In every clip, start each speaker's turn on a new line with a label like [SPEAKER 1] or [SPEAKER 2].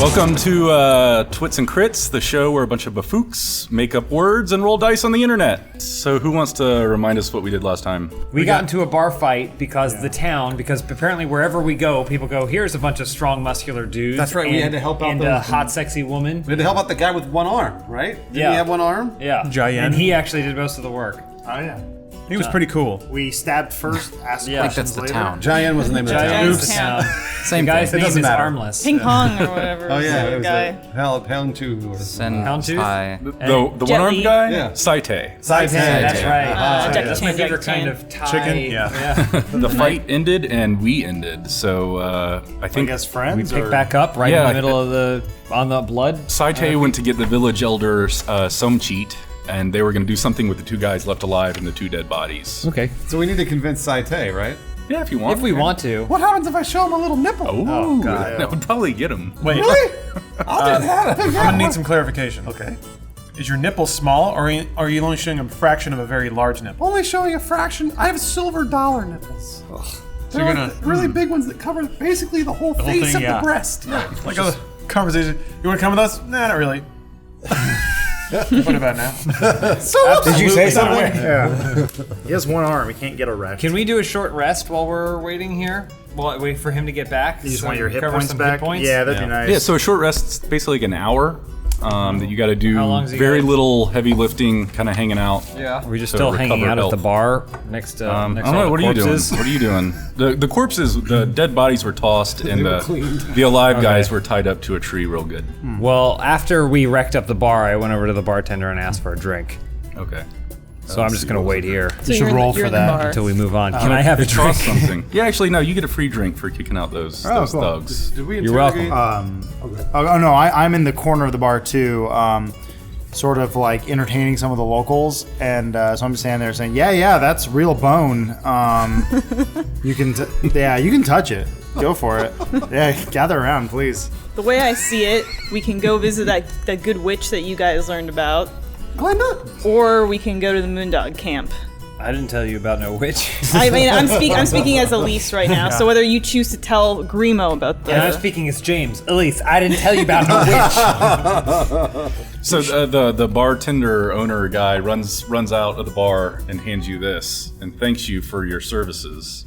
[SPEAKER 1] Welcome to Twits and Crits, the show where a bunch of bafooks make up words and roll dice on the internet. So who wants to remind us what we did last time?
[SPEAKER 2] We got into a bar fight because because apparently wherever we go, people go, here's a bunch of strong, muscular dudes.
[SPEAKER 3] That's right, we had to help out
[SPEAKER 2] and a hot, sexy woman.
[SPEAKER 3] We had to help out the guy with one arm, right? Didn't he have one arm?
[SPEAKER 2] Yeah.
[SPEAKER 4] Giant.
[SPEAKER 2] And he actually did most of the work.
[SPEAKER 4] Oh, yeah. He was pretty cool.
[SPEAKER 5] We stabbed first, asked
[SPEAKER 2] Yeah. I think
[SPEAKER 5] questions
[SPEAKER 6] that's the
[SPEAKER 5] later.
[SPEAKER 6] town.
[SPEAKER 3] Giant was the name of the town.
[SPEAKER 2] Giant's
[SPEAKER 7] Oops.
[SPEAKER 2] town.
[SPEAKER 6] Same
[SPEAKER 2] The guy's
[SPEAKER 6] thing.
[SPEAKER 2] name is
[SPEAKER 3] matter.
[SPEAKER 2] Armless.
[SPEAKER 7] Ping pong or whatever.
[SPEAKER 3] Oh yeah,
[SPEAKER 7] the
[SPEAKER 3] it was
[SPEAKER 7] guy.
[SPEAKER 3] Pound 2 or something.
[SPEAKER 2] Houndtooth?
[SPEAKER 1] The one-armed
[SPEAKER 7] Li.
[SPEAKER 1] guy?
[SPEAKER 3] Yeah.
[SPEAKER 1] Saite.
[SPEAKER 2] That's right.
[SPEAKER 7] Jackie
[SPEAKER 2] That's my
[SPEAKER 7] Chan,
[SPEAKER 2] favorite
[SPEAKER 7] Jackie
[SPEAKER 2] kind
[SPEAKER 7] Chan.
[SPEAKER 2] of Thai.
[SPEAKER 4] Chicken? Yeah.
[SPEAKER 1] The fight ended and we ended, so I think
[SPEAKER 5] I guess
[SPEAKER 2] We
[SPEAKER 5] friends.
[SPEAKER 2] pick
[SPEAKER 5] or-
[SPEAKER 2] back up right in
[SPEAKER 1] Yeah.
[SPEAKER 2] the middle of on the blood.
[SPEAKER 1] Saite went to get the village elder Somcheat, and they were going to do something with the two guys left alive and the two dead bodies.
[SPEAKER 2] Okay.
[SPEAKER 3] So we need to convince Saite, right?
[SPEAKER 1] Yeah, if you want.
[SPEAKER 2] If we want to.
[SPEAKER 3] What happens if I show him a little nipple?
[SPEAKER 1] Oh,
[SPEAKER 2] God.
[SPEAKER 1] that would probably get him.
[SPEAKER 4] Wait,
[SPEAKER 3] Really? I'll do that.
[SPEAKER 4] I'm gonna need some clarification.
[SPEAKER 3] Okay.
[SPEAKER 4] Is your nipple small, or are you only showing a fraction of a very large nipple?
[SPEAKER 8] Only showing a fraction. I have silver dollar nipples.
[SPEAKER 4] So
[SPEAKER 8] They're
[SPEAKER 4] you're
[SPEAKER 8] like
[SPEAKER 4] gonna
[SPEAKER 8] the really big ones that cover basically the whole
[SPEAKER 4] whole
[SPEAKER 8] face
[SPEAKER 4] thing,
[SPEAKER 8] of
[SPEAKER 4] yeah.
[SPEAKER 8] the breast. Yeah.
[SPEAKER 4] like a conversation. You want to come with us? Nah, not really. What about now?
[SPEAKER 5] Did you say something?
[SPEAKER 4] Absolutely
[SPEAKER 5] Yeah. He has one arm. He can't get a rest.
[SPEAKER 2] Can we do a short rest while we're waiting here? While wait for him to get back?
[SPEAKER 5] You just
[SPEAKER 2] so
[SPEAKER 5] want your
[SPEAKER 2] we
[SPEAKER 5] hit
[SPEAKER 2] cover
[SPEAKER 5] points
[SPEAKER 2] some
[SPEAKER 5] back?
[SPEAKER 2] Hit points?
[SPEAKER 5] Yeah, that'd be nice.
[SPEAKER 1] Yeah, so a short rest's basically like an hour that you got to do.
[SPEAKER 2] How long is he
[SPEAKER 1] very
[SPEAKER 2] got?
[SPEAKER 1] little heavy lifting, kind of hanging out.
[SPEAKER 2] Yeah. Are we just
[SPEAKER 1] to
[SPEAKER 2] still hanging
[SPEAKER 1] recover
[SPEAKER 2] out at
[SPEAKER 1] health.
[SPEAKER 2] the bar next to
[SPEAKER 1] I
[SPEAKER 2] next
[SPEAKER 1] don't
[SPEAKER 2] to all
[SPEAKER 1] know. What
[SPEAKER 2] the
[SPEAKER 1] are you doing?
[SPEAKER 2] corpses?
[SPEAKER 1] What are you doing? The corpses, the dead bodies were tossed, and the alive guys were tied up to a tree real good.
[SPEAKER 2] Well, after we wrecked up the bar, I went over to the bartender and asked for a drink.
[SPEAKER 1] Okay.
[SPEAKER 2] So I'm just gonna wait here
[SPEAKER 7] So
[SPEAKER 5] should
[SPEAKER 7] you're in the-
[SPEAKER 5] roll
[SPEAKER 7] you're
[SPEAKER 5] for
[SPEAKER 7] in the
[SPEAKER 5] that
[SPEAKER 7] bar.
[SPEAKER 2] until we move on. Can I have a
[SPEAKER 1] It
[SPEAKER 2] drink?
[SPEAKER 1] costs something. Yeah, actually, no. You get a free drink for kicking out those
[SPEAKER 5] cool.
[SPEAKER 1] thugs.
[SPEAKER 3] Did we
[SPEAKER 2] You're welcome.
[SPEAKER 3] interrogate-
[SPEAKER 5] Oh no, I'm in the corner of the bar too, sort of like entertaining some of the locals, and so I'm just standing there saying, "Yeah, that's real bone. You can, you can touch it. Go for it. Yeah, gather around, please."
[SPEAKER 7] The way I see it, we can go visit that good witch that you guys learned about,
[SPEAKER 8] Glenda,
[SPEAKER 7] or we can go to the Moondog camp.
[SPEAKER 2] I didn't tell you about no witch.
[SPEAKER 7] I mean, I'm speaking as Elise right now. So whether you choose to tell Grimo about
[SPEAKER 2] And I'm
[SPEAKER 7] the
[SPEAKER 2] speaking as James. Elise, I didn't tell you about no witch.
[SPEAKER 1] So the bartender owner guy runs out of the bar and hands you this and thanks you for your services.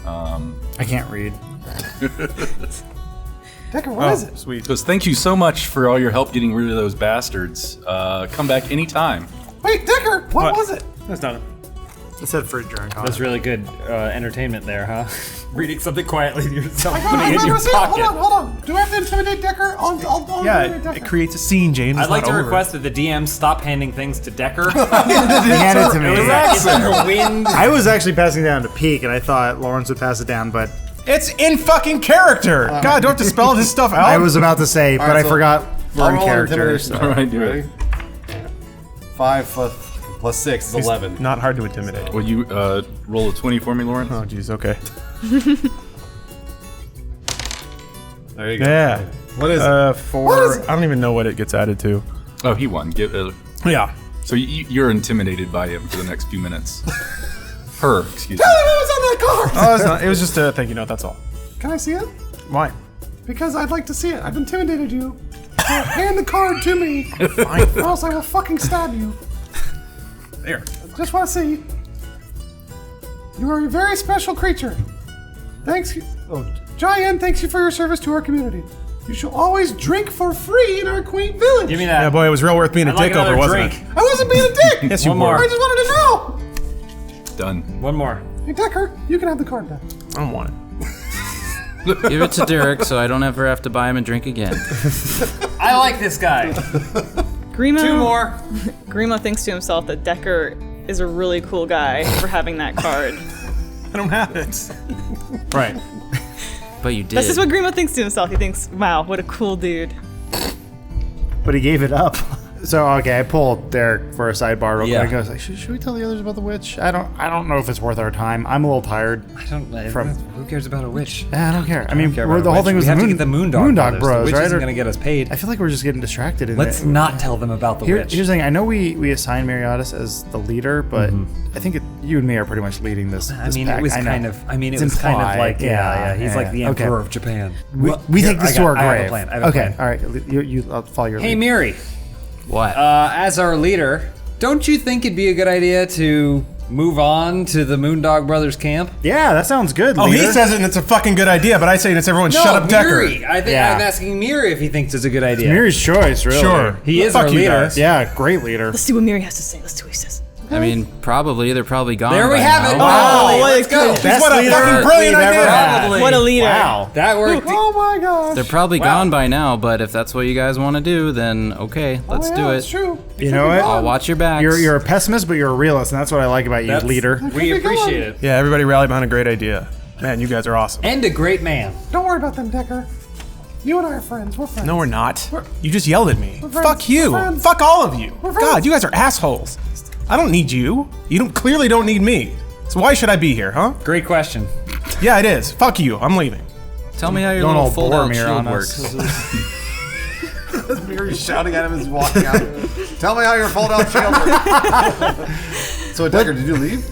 [SPEAKER 5] I can't read.
[SPEAKER 8] Decker, what is it?
[SPEAKER 4] Sweet.
[SPEAKER 1] Goes, thank you so much for all your help getting rid of those bastards. Come back anytime.
[SPEAKER 8] Wait, Decker, what was it?
[SPEAKER 4] That's not it.
[SPEAKER 5] It said free drink on
[SPEAKER 2] That's
[SPEAKER 5] it.
[SPEAKER 2] really good entertainment there, huh? Reading something quietly to yourself,
[SPEAKER 8] I got
[SPEAKER 2] putting it in your
[SPEAKER 8] it.
[SPEAKER 2] pocket.
[SPEAKER 8] Hold on. Do I have to intimidate Decker? I'll intimidate
[SPEAKER 4] Yeah,
[SPEAKER 8] Decker.
[SPEAKER 4] it creates a scene, James.
[SPEAKER 2] I'd
[SPEAKER 4] It's
[SPEAKER 2] like
[SPEAKER 4] not
[SPEAKER 2] to
[SPEAKER 4] over.
[SPEAKER 2] request that the DM stop handing things to Decker.
[SPEAKER 5] He handed it to me.
[SPEAKER 2] It's in the wind.
[SPEAKER 5] I was actually passing down to Peak, and I thought Lawrence would pass it down, but
[SPEAKER 4] It's in fucking character. God, do I have to spell this stuff out?
[SPEAKER 5] I was about to say, but I
[SPEAKER 3] so
[SPEAKER 5] forgot we're
[SPEAKER 3] I'll
[SPEAKER 5] in
[SPEAKER 3] roll
[SPEAKER 5] character.
[SPEAKER 3] intimidation.
[SPEAKER 1] All right, do
[SPEAKER 3] Ready?
[SPEAKER 1] it.
[SPEAKER 3] 5 plus 6 is 11.
[SPEAKER 4] Not hard to intimidate.
[SPEAKER 1] Will you roll a 20 for me, Lawrence?
[SPEAKER 4] Oh, jeez. Okay.
[SPEAKER 3] There you go.
[SPEAKER 4] Yeah.
[SPEAKER 3] What is it?
[SPEAKER 4] 4. I don't even know what it gets added to.
[SPEAKER 1] Oh, he won.
[SPEAKER 4] Yeah.
[SPEAKER 1] So you're intimidated by him for the next few minutes. Her, excuse me.
[SPEAKER 8] It was on that card.
[SPEAKER 4] Oh, it's not. It was just a thank you note. That's all.
[SPEAKER 8] Can I see it?
[SPEAKER 4] Why?
[SPEAKER 8] Because I'd like to see it. I've intimidated you. So hand the card to me, or else I will fucking stab you.
[SPEAKER 4] There.
[SPEAKER 8] Just want to see. You are a very special creature. Thanks. Giant, thanks you for your service to our community. You shall always drink for free in our quaint village.
[SPEAKER 2] Give me that.
[SPEAKER 4] Yeah, boy, it was real worth being a
[SPEAKER 2] I'd like
[SPEAKER 4] dick over,
[SPEAKER 2] another
[SPEAKER 4] wasn't
[SPEAKER 2] drink.
[SPEAKER 8] I wasn't being a dick.
[SPEAKER 4] it? Yes, you
[SPEAKER 2] One
[SPEAKER 4] were.
[SPEAKER 2] more.
[SPEAKER 8] I just wanted to know.
[SPEAKER 1] Done.
[SPEAKER 2] One more.
[SPEAKER 8] Hey, Decker, you can have the card back.
[SPEAKER 4] I don't want it.
[SPEAKER 6] Give it to Derek so I don't ever have to buy him a drink again.
[SPEAKER 2] I like this guy.
[SPEAKER 7] Grimo.
[SPEAKER 2] 2 more.
[SPEAKER 7] Grimo thinks to himself that Decker is a really cool guy for having that card.
[SPEAKER 4] I don't have it.
[SPEAKER 2] Right.
[SPEAKER 6] But you did.
[SPEAKER 7] That's just what Grimo thinks to himself. He thinks, "Wow, what a cool dude."
[SPEAKER 5] But he gave it up. So okay, I pulled Derek for a sidebar real
[SPEAKER 6] Yeah.
[SPEAKER 5] quick. I was like, should we tell the others about the witch? I don't know if it's worth our time. I'm a little tired.
[SPEAKER 2] Who cares about a witch?
[SPEAKER 5] I don't care. I mean,
[SPEAKER 2] Care about
[SPEAKER 5] the
[SPEAKER 2] a
[SPEAKER 5] whole
[SPEAKER 2] witch.
[SPEAKER 5] thing was
[SPEAKER 2] we have
[SPEAKER 5] the
[SPEAKER 2] to get the Moondog
[SPEAKER 5] Moondog Bros,
[SPEAKER 2] The witch
[SPEAKER 5] right?
[SPEAKER 2] isn't going to get us paid.
[SPEAKER 5] I feel like we're just getting distracted.
[SPEAKER 2] Let's not tell them about the witch.
[SPEAKER 5] Here's the thing. I know we assigned Mariotis as the leader, but I think you and me are pretty much leading this.
[SPEAKER 2] I
[SPEAKER 5] this
[SPEAKER 2] mean,
[SPEAKER 5] pack.
[SPEAKER 2] it was
[SPEAKER 5] I know.
[SPEAKER 2] kind of. I mean, it
[SPEAKER 5] It's
[SPEAKER 2] was kind of
[SPEAKER 5] implied.
[SPEAKER 2] like, yeah. He's like the
[SPEAKER 5] Okay.
[SPEAKER 2] emperor of Japan.
[SPEAKER 5] We take this to our grave.
[SPEAKER 2] I have a plan. I have a
[SPEAKER 5] Okay,
[SPEAKER 2] plan.
[SPEAKER 5] all right. I'll follow your
[SPEAKER 2] Hey,
[SPEAKER 5] lead.
[SPEAKER 2] Miri.
[SPEAKER 6] What?
[SPEAKER 2] As our leader, don't you think it'd be a good idea to move on to the Moondog Brothers camp?
[SPEAKER 5] Yeah, that sounds good.
[SPEAKER 4] Oh, he
[SPEAKER 5] leader.
[SPEAKER 4] says it and it's a fucking good idea, but I say it's everyone shut up, Decker.
[SPEAKER 2] Miri. I think
[SPEAKER 5] Yeah.
[SPEAKER 2] I'm asking Miri if he thinks it's a good idea.
[SPEAKER 5] Miri's choice, really.
[SPEAKER 4] Sure.
[SPEAKER 2] He is
[SPEAKER 4] Fuck
[SPEAKER 2] our
[SPEAKER 4] you
[SPEAKER 2] leader.
[SPEAKER 4] guys.
[SPEAKER 5] Yeah, great leader.
[SPEAKER 7] Let's see what Miri has to say. Let's see what he says.
[SPEAKER 6] I mean, probably. They're probably gone.
[SPEAKER 2] There we
[SPEAKER 6] by
[SPEAKER 2] have it.
[SPEAKER 6] now.
[SPEAKER 7] Oh, what
[SPEAKER 2] let's go.
[SPEAKER 5] Best
[SPEAKER 4] What a
[SPEAKER 5] leader
[SPEAKER 4] fucking brilliant
[SPEAKER 5] we've ever
[SPEAKER 4] idea.
[SPEAKER 5] had.
[SPEAKER 2] Probably.
[SPEAKER 7] What a leader.
[SPEAKER 5] Wow.
[SPEAKER 2] That worked.
[SPEAKER 8] Oh my gosh.
[SPEAKER 6] They're probably gone by now, but if that's what you guys want to do, then okay, let's do
[SPEAKER 8] It's
[SPEAKER 6] it.
[SPEAKER 8] true.
[SPEAKER 5] You know what?
[SPEAKER 6] I'll watch your backs.
[SPEAKER 5] You're a pessimist, but you're a realist, and that's what I like about you,
[SPEAKER 2] That's-
[SPEAKER 5] leader.
[SPEAKER 2] We appreciate it.
[SPEAKER 4] Yeah, everybody rally behind a great idea. Man, you guys are awesome.
[SPEAKER 2] And a great man.
[SPEAKER 8] Don't worry about them, Decker. You and I are friends. We're friends.
[SPEAKER 4] No, we're not. You just yelled at me.
[SPEAKER 8] friends.
[SPEAKER 4] Fuck you.
[SPEAKER 8] We're friends.
[SPEAKER 4] Fuck all of you.
[SPEAKER 8] We're friends.
[SPEAKER 4] God, you guys are assholes. I don't need you. You clearly don't need me. So why should I be here, huh?
[SPEAKER 2] Great question.
[SPEAKER 4] Yeah, it is. Fuck you. I'm leaving.
[SPEAKER 6] Tell me how your
[SPEAKER 5] Don't
[SPEAKER 6] little
[SPEAKER 5] all
[SPEAKER 6] fold-out
[SPEAKER 5] Boromir
[SPEAKER 6] shield
[SPEAKER 5] on us.
[SPEAKER 6] works.
[SPEAKER 3] Miri's shouting at him as he's walking out. Tell me how your fold-out shield works. So, Decker, did you leave?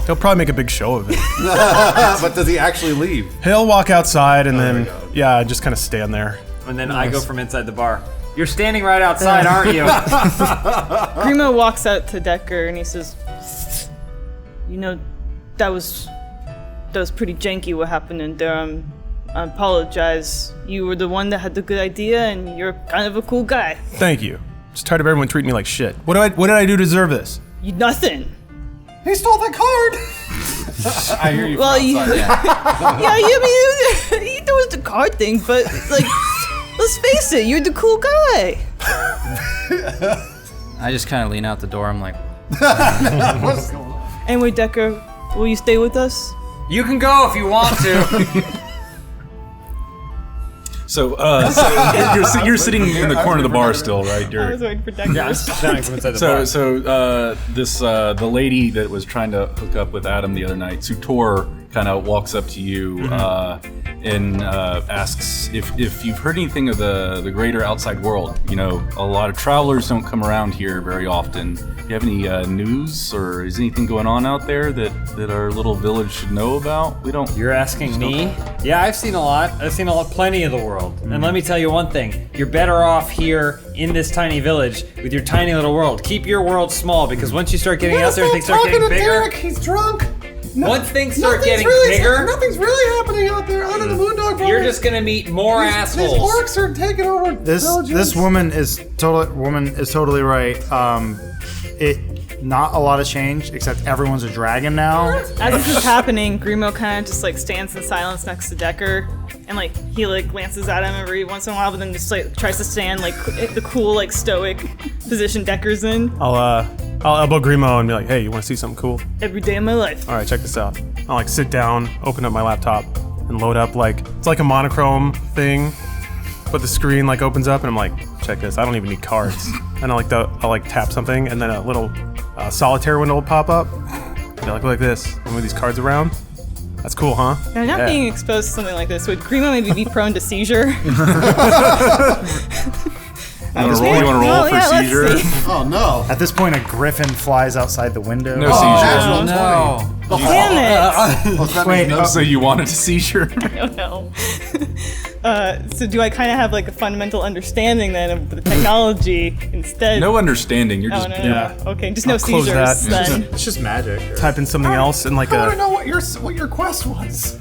[SPEAKER 4] He'll probably make a big show of it.
[SPEAKER 3] But does he actually leave?
[SPEAKER 4] He'll walk outside and then,
[SPEAKER 3] we go.
[SPEAKER 4] yeah, just kind of stand there.
[SPEAKER 2] And then I go from inside the bar. You're standing right outside, aren't you?
[SPEAKER 7] Grimo walks out to Decker and he says, "You know, that was pretty janky what happened in Durham. I apologize. You were the one that had the good idea, and you're kind of a cool guy.
[SPEAKER 4] Thank you. Just tired of everyone treating me like shit. What did I do to deserve this?
[SPEAKER 7] You nothing.
[SPEAKER 8] He stole that card.
[SPEAKER 3] I hear you.
[SPEAKER 7] Well, you, yeah, you mean there was the card thing, but like, let's face it, you're the cool guy.
[SPEAKER 6] I just kind of lean out the door. I'm like,
[SPEAKER 7] Anyway, Decker, will you stay with us?
[SPEAKER 2] You can go if you want to.
[SPEAKER 1] So you're sitting in the corner of the bar still, right?
[SPEAKER 7] I was waiting for Decker.
[SPEAKER 2] Yeah, I'm standing from inside the bar.
[SPEAKER 1] So the lady that was trying to hook up with Adam the other night, Sutor, kind of walks up to you and asks if you've heard anything of the greater outside world. You know, a lot of travelers don't come around here very often. Do you have any news, or is anything going on out there that our little village should know about? We don't.
[SPEAKER 2] You're asking me? Yeah, I've seen a lot. Plenty of the world. And let me tell you one thing. You're better off here in this tiny village with your tiny little world. Keep your world small, because once you start getting out there, things start getting bigger.
[SPEAKER 8] Derek. He's drunk.
[SPEAKER 2] Once things start
[SPEAKER 8] Nothing's
[SPEAKER 2] getting
[SPEAKER 8] really,
[SPEAKER 2] bigger,
[SPEAKER 8] Nothing's really happening out there under the Moondog Brothers.
[SPEAKER 2] you're just gonna meet more
[SPEAKER 8] These
[SPEAKER 2] assholes.
[SPEAKER 8] orcs are taking over villages.
[SPEAKER 5] This woman is totally right. Not a lot of change, except everyone's a dragon now.
[SPEAKER 7] As this is happening, Grimo kind of just like stands in silence next to Decker, and like he like glances at him every once in a while, but then just like tries to stand like the cool like stoic position Decker's in
[SPEAKER 4] I'll elbow Grimo and be like, hey, you want to see something cool?
[SPEAKER 7] every day of my life.
[SPEAKER 4] All right, check this out. I'll like sit down, open up my laptop, and load up like it's like a monochrome thing, but the screen like opens up, and I'm like, check this. I don't even need cards. And I'll like tap something, and then a little solitaire window will pop up. And like, look like this. And move these cards around. That's cool, huh?
[SPEAKER 7] Now, not
[SPEAKER 4] Yeah.
[SPEAKER 7] being exposed to something like this, would Grimo maybe be prone to seizure?
[SPEAKER 1] You want to roll
[SPEAKER 7] Well,
[SPEAKER 1] for
[SPEAKER 7] yeah, let's
[SPEAKER 1] seizure?
[SPEAKER 7] see.
[SPEAKER 3] Oh no.
[SPEAKER 5] At this point, a griffin flies outside the window.
[SPEAKER 1] No seizure.
[SPEAKER 6] oh no.
[SPEAKER 7] Damn it!
[SPEAKER 3] Well, that
[SPEAKER 5] Wait,
[SPEAKER 3] means no
[SPEAKER 1] So you wanted a seizure?
[SPEAKER 7] I don't know. So do I kind of have like a fundamental understanding then of the technology instead?
[SPEAKER 1] No understanding. You're
[SPEAKER 7] Oh,
[SPEAKER 1] just
[SPEAKER 7] no,
[SPEAKER 4] yeah.
[SPEAKER 7] no. Okay, just no
[SPEAKER 4] I'll close
[SPEAKER 7] seizures
[SPEAKER 4] that.
[SPEAKER 7] then.
[SPEAKER 5] It's just magic.
[SPEAKER 4] type in something else and like
[SPEAKER 8] I want to
[SPEAKER 4] a.
[SPEAKER 8] know what your quest was.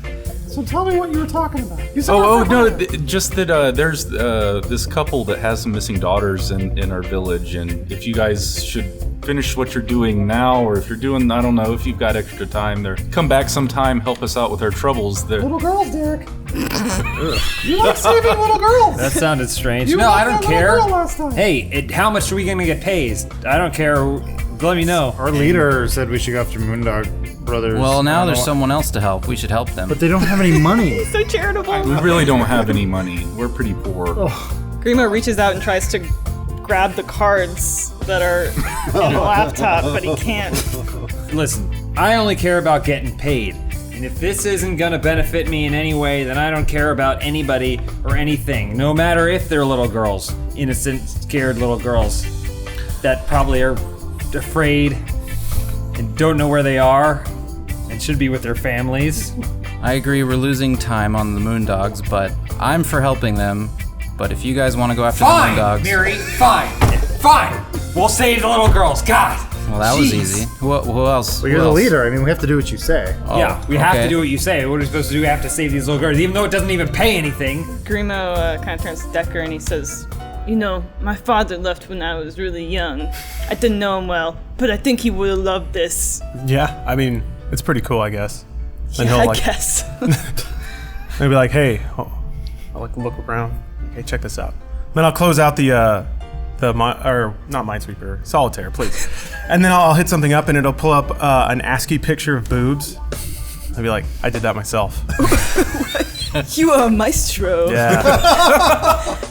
[SPEAKER 8] So tell me what you were talking about. You said
[SPEAKER 1] Oh no! Just that there's this couple that has some missing daughters in our village, and if you guys should finish what you're doing now, or if you're doing, I don't know, if you've got extra time, there, come back sometime, help us out with our troubles.
[SPEAKER 8] little girls, Derek. You like saving little girls.
[SPEAKER 2] That sounded strange.
[SPEAKER 8] You
[SPEAKER 2] No, I
[SPEAKER 8] liked
[SPEAKER 2] don't
[SPEAKER 8] that little
[SPEAKER 2] care.
[SPEAKER 8] girl last time.
[SPEAKER 2] Hey, how much are we gonna get paid? I don't care. Let me know.
[SPEAKER 5] Our leader said we should go after Moondog Brothers.
[SPEAKER 6] Well,
[SPEAKER 5] I
[SPEAKER 6] now
[SPEAKER 5] don't
[SPEAKER 6] there's
[SPEAKER 5] know-
[SPEAKER 6] someone else to help. We should help them.
[SPEAKER 5] But they don't have any money.
[SPEAKER 7] So charitable.
[SPEAKER 1] We really don't have any money. We're pretty poor.
[SPEAKER 7] Grimo reaches out and tries to grab the cards that are in the laptop, but he can't.
[SPEAKER 2] Listen, I only care about getting paid. And if this isn't gonna benefit me in any way, then I don't care about anybody or anything. No matter if they're little girls, innocent, scared little girls that probably are afraid and don't know where they are and should be with their families.
[SPEAKER 6] I agree we're losing time on the Moondogs, but I'm for helping them. But if you guys want to go after the Moondogs...
[SPEAKER 2] Miri, fine. We'll save the little girls, God!
[SPEAKER 6] Well, that was easy. Who else?
[SPEAKER 5] Well, you're the leader. I mean, we have to do what you say.
[SPEAKER 6] Oh,
[SPEAKER 2] Yeah, we have
[SPEAKER 6] okay.
[SPEAKER 2] to do what you say. What are we supposed to do? We have to save these little girls, even though it doesn't even pay anything.
[SPEAKER 7] Grimo kind of turns to Decker and he says, "You know, my father left when I was really young. I didn't know him well, but I think he would have loved this."
[SPEAKER 4] Yeah, I mean, it's pretty cool, I guess. And
[SPEAKER 7] Yeah,
[SPEAKER 4] he'll
[SPEAKER 7] I
[SPEAKER 4] like
[SPEAKER 7] guess.
[SPEAKER 4] maybe like, hey, I'll like look around. Hey, check this out. Then I'll close out not Minesweeper, Solitaire, please. And then I'll hit something up and it'll pull up an ASCII picture of boobs. I'll be like, I did that myself.
[SPEAKER 7] You are a maestro.
[SPEAKER 4] Yeah,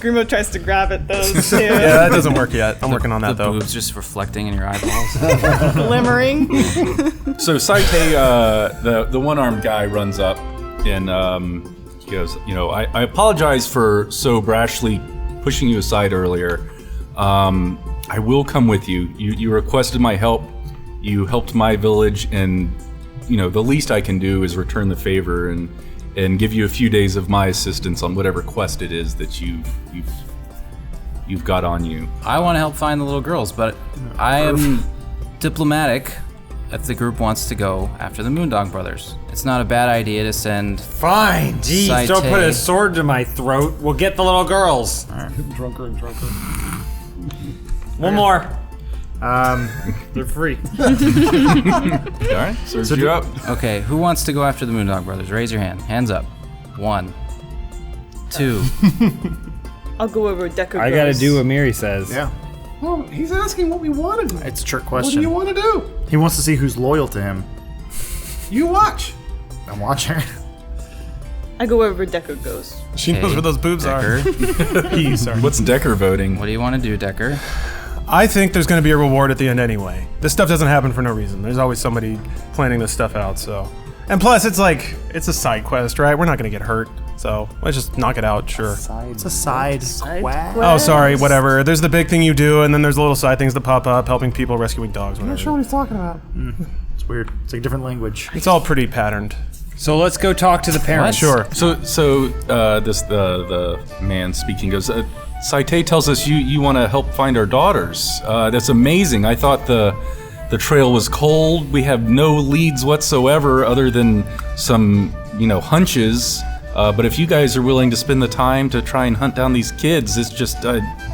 [SPEAKER 7] Grimo tries to grab at those too.
[SPEAKER 4] yeah, that doesn't work yet. I'm working on that
[SPEAKER 6] The
[SPEAKER 4] though.
[SPEAKER 6] boobs just reflecting in your eyeballs.
[SPEAKER 7] Glimmering.
[SPEAKER 1] So Saite, the one-armed guy, runs up and he goes, I apologize for so brashly pushing you aside earlier. I will come with you. You requested my help. You helped my village, and the least I can do is return the favor and give you a few days of my assistance on whatever quest it is that you've got on you.
[SPEAKER 6] I want to help find the little girls, but I am diplomatic if the group wants to go after the Moondog brothers. It's not a bad idea to send...
[SPEAKER 2] Fine, jeez,
[SPEAKER 6] Saite.
[SPEAKER 2] don't put a sword to my throat. We'll get the little girls.
[SPEAKER 8] Drunker and drunker.
[SPEAKER 2] One more. They're free.
[SPEAKER 1] All right, so you're up.
[SPEAKER 6] Okay, who wants to go after the Moondog brothers? Raise your hand. Hands up. 1, 2.
[SPEAKER 7] I'll go over Decker.
[SPEAKER 2] I gotta do what Miri says.
[SPEAKER 5] Yeah.
[SPEAKER 8] Well, he's asking what we want to do.
[SPEAKER 5] It's a trick
[SPEAKER 8] What do you
[SPEAKER 5] question.
[SPEAKER 8] want to do?
[SPEAKER 5] He wants to see who's loyal to him.
[SPEAKER 8] You watch.
[SPEAKER 5] I'm watching.
[SPEAKER 7] I go wherever Decker goes.
[SPEAKER 4] She knows where those boobs
[SPEAKER 6] Decker.
[SPEAKER 4] are. He, sorry.
[SPEAKER 1] What's Decker voting?
[SPEAKER 6] What do you want to do, Decker?
[SPEAKER 4] I think there's going to be a reward at the end anyway. This stuff doesn't happen for no reason. There's always somebody planning this stuff out, so. And plus, it's a side quest, right? We're not going to get hurt, so let's just knock it out, sure.
[SPEAKER 5] It's a side quest.
[SPEAKER 4] Oh, sorry, whatever. There's the big thing you do, and then there's the little side things that pop up, helping people, rescuing dogs,
[SPEAKER 8] I'm not sure
[SPEAKER 4] whatever.
[SPEAKER 8] what he's talking about.
[SPEAKER 5] It's weird. It's like a different language.
[SPEAKER 4] It's all pretty patterned.
[SPEAKER 2] So let's go talk to the parents.
[SPEAKER 4] Sure.
[SPEAKER 1] So the man speaking goes, Saite tells us you want to help find our daughters. That's amazing. I thought the trail was cold. We have no leads whatsoever other than some, hunches. But if you guys are willing to spend the time to try and hunt down these kids, it's just,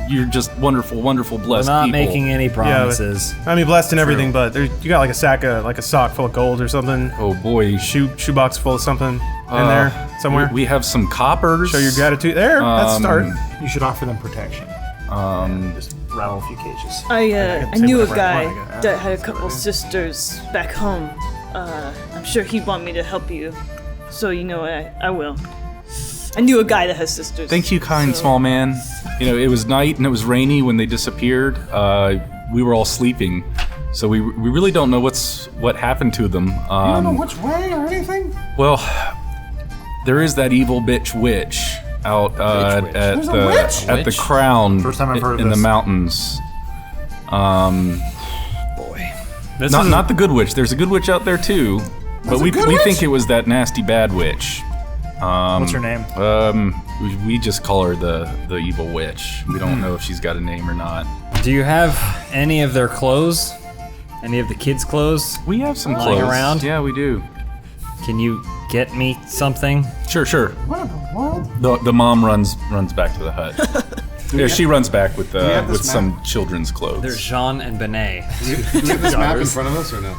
[SPEAKER 1] you're just wonderful, wonderful,
[SPEAKER 2] We're
[SPEAKER 1] blessed
[SPEAKER 2] not
[SPEAKER 1] people.
[SPEAKER 2] making any promises.
[SPEAKER 4] I mean, blessed and everything, but you got like a sock full of gold or something.
[SPEAKER 1] Oh boy.
[SPEAKER 4] Shoebox full of something in there somewhere.
[SPEAKER 1] We have some coppers.
[SPEAKER 4] Show your gratitude. There, that's a start.
[SPEAKER 5] You should offer them protection. Just rattle a few cages.
[SPEAKER 7] I
[SPEAKER 4] say
[SPEAKER 7] knew a
[SPEAKER 4] whatever I
[SPEAKER 7] guy
[SPEAKER 4] want.
[SPEAKER 7] that had a couple sisters back home. I'm sure he'd want me to help you. So I will. I knew a guy that has sisters.
[SPEAKER 1] Thank you, kind small man. It was night and it was rainy when they disappeared. We were all sleeping, so we really don't know what happened to them.
[SPEAKER 8] You don't know which way or anything?
[SPEAKER 1] Well, there is that evil bitch witch out at
[SPEAKER 8] There's a witch?
[SPEAKER 1] the
[SPEAKER 6] Witch?
[SPEAKER 1] crown
[SPEAKER 5] First time I've heard of
[SPEAKER 1] in the
[SPEAKER 5] this.
[SPEAKER 1] mountains.
[SPEAKER 4] This
[SPEAKER 1] Not
[SPEAKER 4] is-
[SPEAKER 1] not the good witch. There's a good witch out there too, but
[SPEAKER 8] a
[SPEAKER 1] we
[SPEAKER 8] good
[SPEAKER 1] we
[SPEAKER 8] witch?
[SPEAKER 1] think it was that nasty bad witch.
[SPEAKER 5] What's her name?
[SPEAKER 1] We just call her the evil witch. We don't know if she's got a name or not.
[SPEAKER 2] Do you have any of their clothes? Any of the kids' clothes?
[SPEAKER 1] We have some
[SPEAKER 2] Lying
[SPEAKER 1] clothes
[SPEAKER 2] around?
[SPEAKER 1] Yeah, we do.
[SPEAKER 2] Can you get me something?
[SPEAKER 1] Sure.
[SPEAKER 8] What in the world?
[SPEAKER 1] The mom runs back to the hut. Yeah, she runs back with
[SPEAKER 3] have this
[SPEAKER 1] with some children's clothes.
[SPEAKER 2] There's Jean and Benet.
[SPEAKER 3] Do you have this map in front of us or no?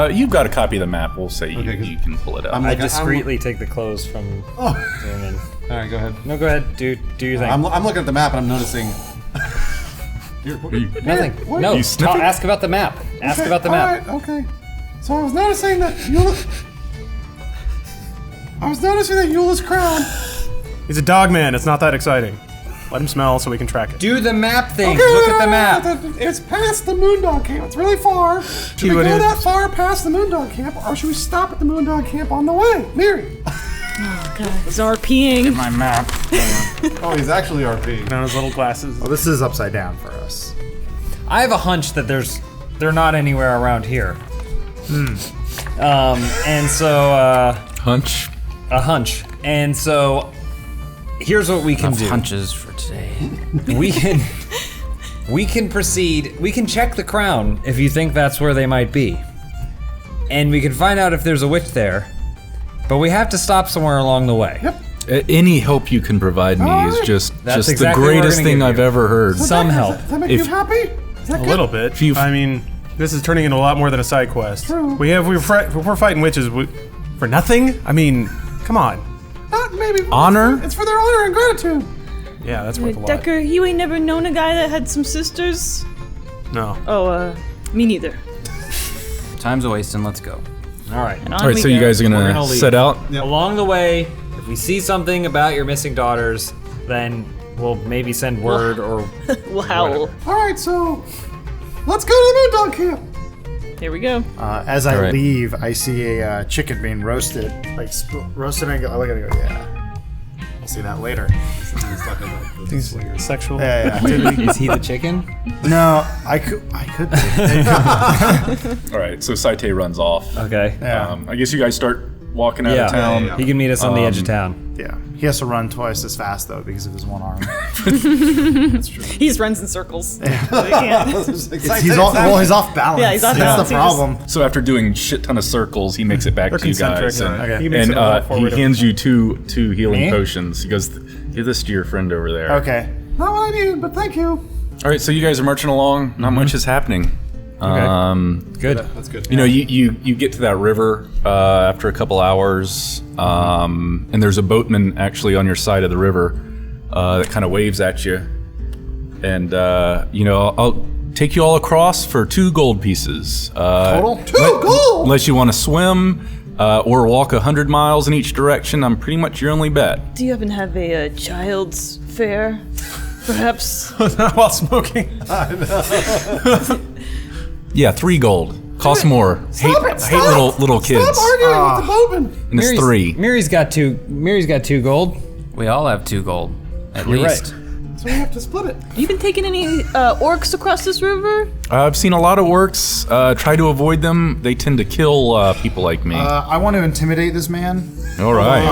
[SPEAKER 1] You've got a copy of the map. We'll say
[SPEAKER 3] Okay, 'cause
[SPEAKER 1] you can pull it up.
[SPEAKER 3] I'm
[SPEAKER 2] I
[SPEAKER 3] like-
[SPEAKER 2] discreetly take the clothes from them.
[SPEAKER 3] All right, go ahead.
[SPEAKER 2] No, go ahead. Do your thing.
[SPEAKER 3] I'm looking at the map and I'm noticing.
[SPEAKER 2] Nothing.
[SPEAKER 8] What?
[SPEAKER 2] No,
[SPEAKER 1] You sniffing?
[SPEAKER 2] ask about the map. Ask about the map.
[SPEAKER 8] All right, okay. So I was noticing that Eula's crown.
[SPEAKER 4] He's a dog man. It's not that exciting. Let him smell so we can track it.
[SPEAKER 2] Do the map thing. Look at the map.
[SPEAKER 8] It's past the Moondog Camp. It's really far. Should we
[SPEAKER 4] what
[SPEAKER 8] go
[SPEAKER 4] is-
[SPEAKER 8] that far past the Moondog Camp, or should we stop at the Moondog Camp on the way? Miri.
[SPEAKER 7] Oh god, he's RPing.
[SPEAKER 5] My map.
[SPEAKER 3] Oh, he's actually RP.
[SPEAKER 4] On his little glasses.
[SPEAKER 5] Well, this is upside down for us.
[SPEAKER 2] I have a hunch that they're not anywhere around here. And so
[SPEAKER 1] Hunch.
[SPEAKER 2] a hunch. And so here's what we can
[SPEAKER 6] Enough
[SPEAKER 2] do.
[SPEAKER 6] hunches for today.
[SPEAKER 2] We can proceed. We can check the crown if you think that's where they might be. And we can find out if there's a witch there. But we have to stop somewhere along the way.
[SPEAKER 8] Yep.
[SPEAKER 1] Any help you can provide me is just
[SPEAKER 2] That's
[SPEAKER 1] the
[SPEAKER 2] exactly what we're
[SPEAKER 1] greatest
[SPEAKER 2] gonna
[SPEAKER 1] thing
[SPEAKER 2] give
[SPEAKER 1] I've
[SPEAKER 2] you.
[SPEAKER 1] ever heard.
[SPEAKER 2] Some help.
[SPEAKER 8] Does that make
[SPEAKER 1] If-
[SPEAKER 8] you happy? Is that
[SPEAKER 4] A
[SPEAKER 8] good?
[SPEAKER 4] little bit.
[SPEAKER 1] you've-
[SPEAKER 4] I mean, this is turning into a lot more than a side quest.
[SPEAKER 8] True.
[SPEAKER 4] We're fighting witches for nothing. I mean, come on.
[SPEAKER 8] Not maybe.
[SPEAKER 1] Honor?
[SPEAKER 8] It's for their honor and gratitude.
[SPEAKER 4] Yeah, that's worth a lot.
[SPEAKER 7] Decker, you ain't never known a guy that had some sisters?
[SPEAKER 4] No.
[SPEAKER 7] Oh, me neither.
[SPEAKER 6] Time's a wasting. Let's go.
[SPEAKER 2] All right.
[SPEAKER 7] And
[SPEAKER 1] All right, so you guys are
[SPEAKER 2] We're
[SPEAKER 1] gonna
[SPEAKER 2] gonna leave.
[SPEAKER 1] set out.
[SPEAKER 2] Along the way, if we see something about your missing daughters, then we'll maybe send word or
[SPEAKER 7] We'll howl.
[SPEAKER 8] All right, so let's go to the Moondog Camp.
[SPEAKER 7] Here we go.
[SPEAKER 5] As I
[SPEAKER 1] All right.
[SPEAKER 5] leave, I see a chicken being roasted, like roasted, and I look at it and go, yeah. We'll see that later.
[SPEAKER 4] Sexual.
[SPEAKER 5] Yeah,
[SPEAKER 2] is he the chicken?
[SPEAKER 5] No, I could be.
[SPEAKER 1] All right, so Saite runs off.
[SPEAKER 2] Okay.
[SPEAKER 5] Yeah.
[SPEAKER 1] I guess you guys start walking out of town.
[SPEAKER 2] He can meet us on the edge of town.
[SPEAKER 5] Yeah. He has to run twice as fast though because of his one arm.
[SPEAKER 7] He just runs in circles. He can't.
[SPEAKER 5] He's off balance.
[SPEAKER 7] Yeah, he's off
[SPEAKER 5] That's
[SPEAKER 7] balance.
[SPEAKER 5] the
[SPEAKER 7] He just-
[SPEAKER 5] problem.
[SPEAKER 1] So after doing shit ton of circles, he makes it back
[SPEAKER 4] They're
[SPEAKER 1] to you guys,
[SPEAKER 4] concentric.
[SPEAKER 1] and,
[SPEAKER 5] Okay.
[SPEAKER 4] He makes
[SPEAKER 1] and
[SPEAKER 4] it all
[SPEAKER 1] he
[SPEAKER 4] forward.
[SPEAKER 1] hands you two healing
[SPEAKER 2] Me?
[SPEAKER 1] potions. He goes, "Give this to your friend over there."
[SPEAKER 5] Okay.
[SPEAKER 8] Not what I need, but thank you.
[SPEAKER 1] All right, so you guys are marching along. Not much is happening.
[SPEAKER 2] Good.
[SPEAKER 3] That's good.
[SPEAKER 1] You know, you get to that river after a couple hours, and there's a boatman actually on your side of the river that kind of waves at you. And, you know, I'll take you all across for 2 gold pieces.
[SPEAKER 5] Total?
[SPEAKER 8] 2 gold!
[SPEAKER 1] Unless you want to swim or walk 100 miles in each direction, I'm pretty much your only bet.
[SPEAKER 7] Do you happen to have a child's fair? Perhaps.
[SPEAKER 4] While smoking.
[SPEAKER 1] Yeah, 3 gold. Costs more. Hate little kids.
[SPEAKER 8] Stop arguing with the boatman.
[SPEAKER 1] And it's 3.
[SPEAKER 2] Miri's got two gold.
[SPEAKER 6] We all have 2 gold, at
[SPEAKER 2] You're
[SPEAKER 6] least.
[SPEAKER 8] So we have to split it.
[SPEAKER 7] Have you been taking any orcs across this river?
[SPEAKER 1] I've seen a lot of orcs. Try to avoid them. They tend to kill people like me.
[SPEAKER 5] I want to intimidate this man.
[SPEAKER 1] All right.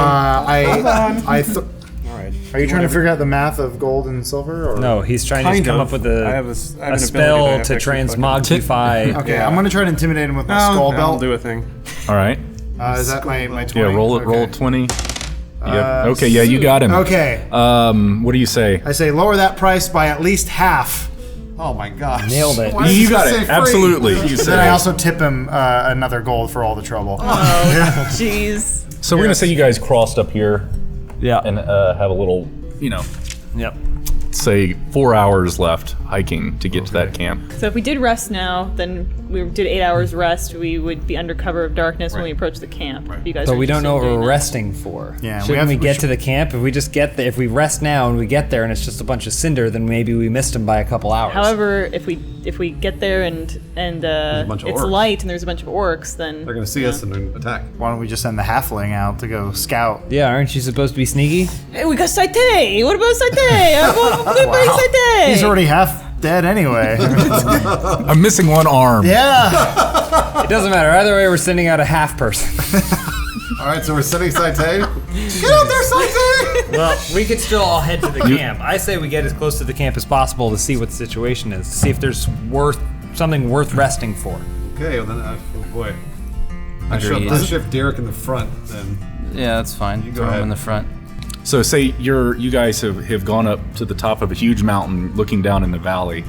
[SPEAKER 5] All right. Are you trying to figure out the math of gold and silver? Or?
[SPEAKER 2] No, he's trying to
[SPEAKER 4] Kind
[SPEAKER 2] come
[SPEAKER 4] of.
[SPEAKER 2] up with
[SPEAKER 4] I have
[SPEAKER 2] a
[SPEAKER 4] an ability that I
[SPEAKER 2] spell
[SPEAKER 4] have
[SPEAKER 2] to
[SPEAKER 4] actually
[SPEAKER 2] transmogrify.
[SPEAKER 5] Okay, I'm gonna try to intimidate him with my skull
[SPEAKER 4] I'll
[SPEAKER 5] belt.
[SPEAKER 4] do a thing.
[SPEAKER 1] All right.
[SPEAKER 5] Is that my 20?
[SPEAKER 1] Yeah, roll it. Roll
[SPEAKER 5] Okay.
[SPEAKER 1] 20. Yep. Okay. Yeah, you got him.
[SPEAKER 5] Okay.
[SPEAKER 1] What do you say?
[SPEAKER 5] I say lower that price by at least half.
[SPEAKER 3] Oh my gosh.
[SPEAKER 2] Nailed it.
[SPEAKER 3] Why did
[SPEAKER 1] You got
[SPEAKER 3] say
[SPEAKER 1] it.
[SPEAKER 3] free?
[SPEAKER 1] Absolutely. You
[SPEAKER 5] Then
[SPEAKER 1] said
[SPEAKER 5] I
[SPEAKER 1] it.
[SPEAKER 5] also tip him another gold for all the trouble.
[SPEAKER 7] Jeez.
[SPEAKER 1] So we're gonna say you guys crossed up here
[SPEAKER 2] Yeah.
[SPEAKER 1] and have a little, you know,
[SPEAKER 2] Yep.
[SPEAKER 1] say 4 hours left hiking to get to that camp.
[SPEAKER 7] So if we did rest now, then we did 8 hours rest, we would be under cover of darkness when we approach the camp. If you guys
[SPEAKER 2] But
[SPEAKER 7] are
[SPEAKER 2] we don't know what
[SPEAKER 7] interested in
[SPEAKER 2] we're
[SPEAKER 7] doing
[SPEAKER 2] resting for.
[SPEAKER 5] Yeah, we
[SPEAKER 2] Shouldn't
[SPEAKER 5] have-
[SPEAKER 2] we
[SPEAKER 5] we
[SPEAKER 2] get
[SPEAKER 5] should-
[SPEAKER 2] to the camp? If we just get there, if we rest now and we get there and it's just a bunch of cinder, then maybe we missed him by a couple hours.
[SPEAKER 7] that. However, if we get there and
[SPEAKER 3] bunch of
[SPEAKER 7] it's
[SPEAKER 3] orcs.
[SPEAKER 7] light and there's a bunch of orcs, then
[SPEAKER 3] They're gonna see us and then attack.
[SPEAKER 5] Why don't we just send the halfling out to go scout?
[SPEAKER 2] yeah, aren't you supposed to be sneaky?
[SPEAKER 7] Hey, we got Saite! What about Saite? Good buddy Saite!
[SPEAKER 5] He's already half dead anyway.
[SPEAKER 1] I'm missing one arm.
[SPEAKER 5] yeah.
[SPEAKER 2] It doesn't matter. Either way, we're sending out a half person.
[SPEAKER 3] All right, so we're sending Saite.
[SPEAKER 8] Get out there, Saite!
[SPEAKER 2] Well, we could still all head to the camp. I say we get as close to the camp as possible to see what the situation is, to see if there's something worth resting for.
[SPEAKER 3] Okay, well then, oh boy. I
[SPEAKER 6] Agreed.
[SPEAKER 3] shift Derek in the front then.
[SPEAKER 6] Yeah, that's fine.
[SPEAKER 3] go
[SPEAKER 6] Throw him
[SPEAKER 3] ahead.
[SPEAKER 6] in the front.
[SPEAKER 1] So say you guys have gone up to the top of a huge mountain, looking down in the valley.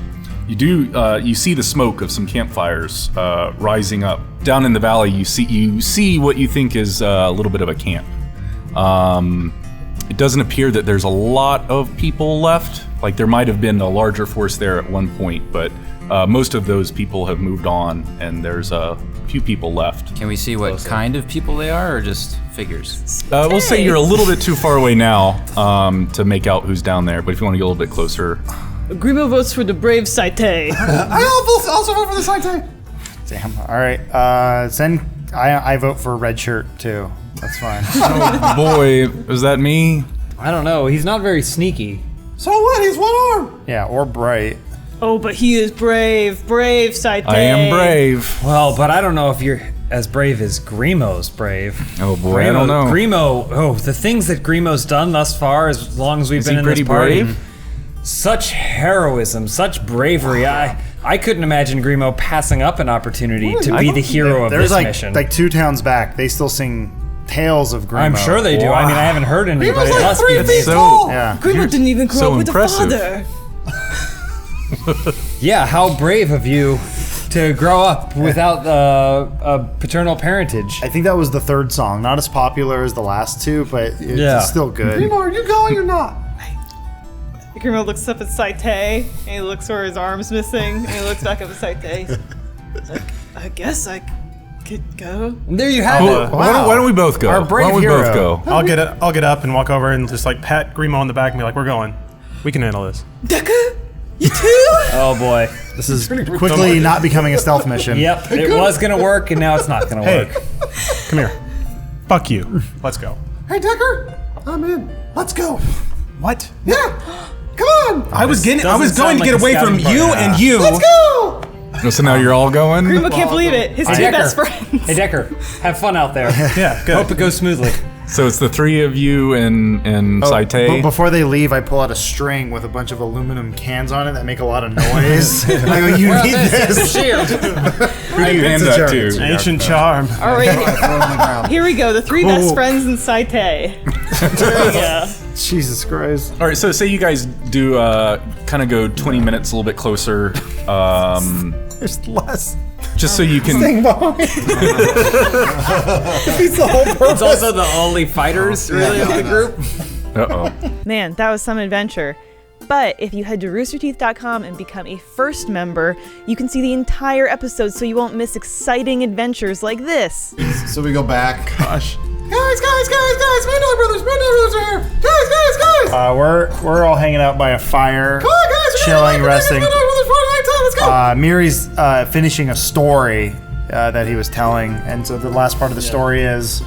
[SPEAKER 1] You see the smoke of some campfires rising up down in the valley. You see what you think is a little bit of a camp. It doesn't appear that there's a lot of people left. Like there might have been a larger force there at one point, but most of those people have moved on, and there's a few people left.
[SPEAKER 6] Can we see what kind of people they are, or just figures?
[SPEAKER 1] We'll say you're a little bit too far away now to make out who's down there, but if you want to get a little bit closer.
[SPEAKER 7] Grimo votes for the brave Saite.
[SPEAKER 8] I also vote for the Saite.
[SPEAKER 5] Damn. All right. I vote for red shirt too. That's fine.
[SPEAKER 1] Oh boy, is that me?
[SPEAKER 2] I don't know. He's not very sneaky.
[SPEAKER 8] So what? He's one arm.
[SPEAKER 5] Yeah, or bright.
[SPEAKER 7] Oh, but he is brave. Brave Saite.
[SPEAKER 1] I am brave.
[SPEAKER 2] Well, but I don't know if you're as brave as Grimo's brave.
[SPEAKER 1] Oh boy, I don't know.
[SPEAKER 2] Grimo, the things that Grimo's done thus far, as long as we've been in this party.
[SPEAKER 1] Brave?
[SPEAKER 2] Such heroism, such bravery. I couldn't imagine Grimo passing up an opportunity to be the hero of this mission.
[SPEAKER 5] Like 2 towns back, they still sing tales of Grimo.
[SPEAKER 2] I'm sure they do.
[SPEAKER 1] Wow.
[SPEAKER 2] I mean, I haven't heard any, but it
[SPEAKER 8] like
[SPEAKER 2] must
[SPEAKER 8] 3
[SPEAKER 2] be
[SPEAKER 8] feet
[SPEAKER 2] amazing.
[SPEAKER 8] tall.
[SPEAKER 5] Yeah.
[SPEAKER 7] Grimo didn't even grow
[SPEAKER 1] so
[SPEAKER 7] up with
[SPEAKER 1] impressive.
[SPEAKER 7] a father.
[SPEAKER 2] Yeah, how brave of you to grow up without a paternal parentage.
[SPEAKER 5] I think that was the 3rd song. Not as popular as the last 2, but it's still good.
[SPEAKER 8] Grimo, are you going or not?
[SPEAKER 7] Grimo looks up at Saite, and he looks where his arm's missing, and he looks back up at Saite. He's like, I guess I could go.
[SPEAKER 2] And there you have it.
[SPEAKER 1] Why don't we both go?
[SPEAKER 5] Our brave
[SPEAKER 1] Why don't we
[SPEAKER 5] hero.
[SPEAKER 1] both go?
[SPEAKER 4] I'll get up and walk over and just like pat Grimo on the back and be like, "We're going. We can handle this."
[SPEAKER 7] Deku? You too?
[SPEAKER 2] Oh boy.
[SPEAKER 5] This is quickly not becoming a stealth mission.
[SPEAKER 2] Yep, it was gonna work, and now it's not gonna
[SPEAKER 4] Hey,
[SPEAKER 2] work.
[SPEAKER 4] come here. Fuck you. Let's go.
[SPEAKER 8] Hey, Decker. I'm in. Let's go.
[SPEAKER 4] What?
[SPEAKER 8] Yeah. Come on.
[SPEAKER 4] I was going
[SPEAKER 2] doesn't
[SPEAKER 4] to
[SPEAKER 2] sound
[SPEAKER 4] get
[SPEAKER 2] like a
[SPEAKER 4] away from
[SPEAKER 2] scouting
[SPEAKER 4] you
[SPEAKER 2] party.
[SPEAKER 4] and you.
[SPEAKER 8] Let's go.
[SPEAKER 1] So now you're all going?
[SPEAKER 7] Grimo can't believe it. His 2 best friends.
[SPEAKER 2] Hey Decker, have fun out there.
[SPEAKER 4] Yeah, good.
[SPEAKER 2] Hope it goes smoothly.
[SPEAKER 1] So it's the 3 of you and Saite.
[SPEAKER 5] But before they leave, I pull out a string with a bunch of aluminum cans on it that make a lot of noise. I go, you need this.
[SPEAKER 2] Shield.
[SPEAKER 1] Who do you hand
[SPEAKER 5] It's a
[SPEAKER 1] that
[SPEAKER 5] joke. It's
[SPEAKER 1] to?
[SPEAKER 5] a
[SPEAKER 4] Ancient charm.
[SPEAKER 7] All right,
[SPEAKER 3] Throw it on the ground.
[SPEAKER 7] here we go. The 3 best friends in Saite. Yeah.
[SPEAKER 5] Jesus Christ.
[SPEAKER 1] All right, so say you guys do kind of go 20 minutes, a little bit closer,
[SPEAKER 5] There's less.
[SPEAKER 1] just so you can.
[SPEAKER 5] Staying behind. Defeats the whole purpose.
[SPEAKER 2] It's also the only fighters, really, of the group.
[SPEAKER 1] Uh-oh.
[SPEAKER 7] Man, that was some adventure. But if you head to roosterteeth.com and become a first member, you can see the entire episode so you won't miss exciting adventures like this.
[SPEAKER 3] So we go back.
[SPEAKER 4] Gosh.
[SPEAKER 8] Guys, Mandela Brothers are here. Guys.
[SPEAKER 5] We're all hanging out by a fire,
[SPEAKER 8] Come on, guys.
[SPEAKER 5] chilling, resting.
[SPEAKER 8] Let's go.
[SPEAKER 5] Miri's finishing a story that he was telling, and so the last part of the story is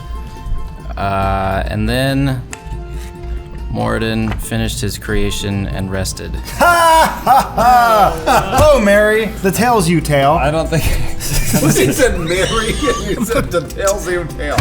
[SPEAKER 6] And then Moradin finished his creation and rested.
[SPEAKER 5] oh, Mary, the tales you tell.
[SPEAKER 2] I don't think.
[SPEAKER 3] He said Mary, and you said the tails you tail.